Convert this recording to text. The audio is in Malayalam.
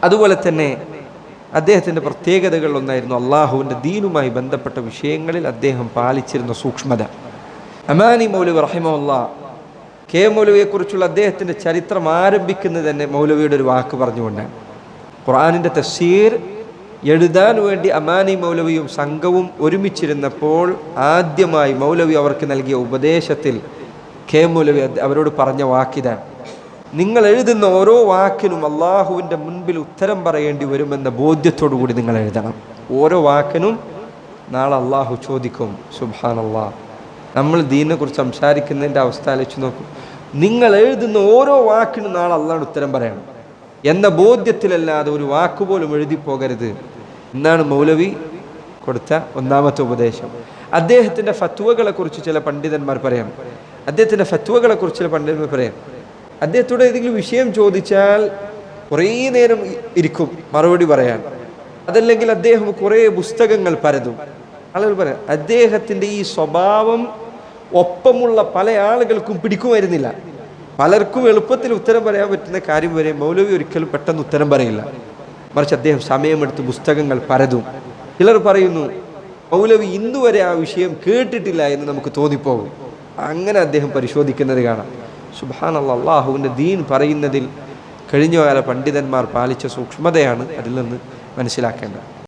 അതുപോലെ തന്നെ അദ്ദേഹത്തിൻ്റെ പ്രത്യേകതകളിലൊന്നായിരുന്നു അള്ളാഹുവിൻ്റെ ദീനുമായി ബന്ധപ്പെട്ട വിഷയങ്ങളിൽ അദ്ദേഹം പാലിച്ചിരുന്ന സൂക്ഷ്മത. അമാനി മൗലവി റഹിമഹുല്ലാഹ് കെ മൗലവിയെക്കുറിച്ചുള്ള അദ്ദേഹത്തിൻ്റെ ചരിത്രം ആരംഭിക്കുന്നത് തന്നെ മൗലവിയുടെ ഒരു വാക്ക് പറഞ്ഞുകൊണ്ടാണ്. ഖുർആനിൻ്റെ തഫ്സീർ എഴുതാൻ വേണ്ടി അമാനി മൗലവിയും സംഘവും ഒരുമിച്ചിരുന്നപ്പോൾ ആദ്യമായി മൗലവി അവർക്ക് നൽകിയ ഉപദേശത്തിൽ കെ മൗലവി അവരോട് പറഞ്ഞ വാക്കിതാണ്: നിങ്ങൾ എഴുതുന്ന ഓരോ വാക്കിനും അള്ളാഹുവിൻ്റെ മുൻപിൽ ഉത്തരം പറയേണ്ടി വരുമെന്ന ബോധ്യത്തോടു കൂടി നിങ്ങൾ എഴുതണം. ഓരോ വാക്കിനും നാളെ അള്ളാഹു ചോദിക്കും. സുബ്ഹാനല്ലാഹ്, നമ്മൾ ദീനിനെക്കുറിച്ച് സംസാരിക്കുന്നതിൻ്റെ അവസ്ഥ ആലോചിച്ച് നോക്കും. നിങ്ങൾ എഴുതുന്ന ഓരോ വാക്കിനും നാളെ അള്ളാഹുവിന് ഉത്തരം പറയണം എന്ന ബോധ്യത്തിലല്ലാതെ ഒരു വാക്കുപോലും എഴുതി പോകരുത് എന്നാണ് മൗലവി കൊടുത്ത ഒന്നാമത്തെ ഉപദേശം. അദ്ദേഹത്തിൻ്റെ ഫത്വകളെക്കുറിച്ച് ചില പണ്ഡിതന്മാർ പറയാം. അദ്ദേഹത്തോട് ഏതെങ്കിലും വിഷയം ചോദിച്ചാൽ കുറേ നേരം ഇരിക്കും മറുപടി പറയാൻ. അതല്ലെങ്കിൽ അദ്ദേഹം കുറേ പുസ്തകങ്ങൾ പരതും. ആളുകൾ പറയാം അദ്ദേഹത്തിൻ്റെ ഈ സ്വഭാവം ഒപ്പമുള്ള പല ആളുകൾക്കും പിടിക്കുമായിരുന്നില്ല. പലർക്കും എളുപ്പത്തിൽ ഉത്തരം പറയാൻ പറ്റുന്ന കാര്യം വരെ മൗലവി ഒരിക്കലും പെട്ടെന്ന് ഉത്തരം പറയില്ല. മറിച്ച് അദ്ദേഹം സമയമെടുത്ത് പുസ്തകങ്ങൾ പരതും. ചിലർ പറയുന്നു മൗലവി ഇന്നുവരെ ആ വിഷയം കേട്ടിട്ടില്ല എന്ന് നമുക്ക് തോന്നിപ്പോകും. അങ്ങനെ അദ്ദേഹം പരിശോധിക്കുന്നത് കാണാം. സുബ്ഹാനല്ലാഹ്, അല്ലാഹുവിൻ്റെ ദീൻ പറയുന്നതിൽ കഴിഞ്ഞകാല പണ്ഡിതന്മാർ പാലിച്ച സൂക്ഷ്മതയാണ് അതിൽ നിന്ന് മനസ്സിലാക്കേണ്ടത്.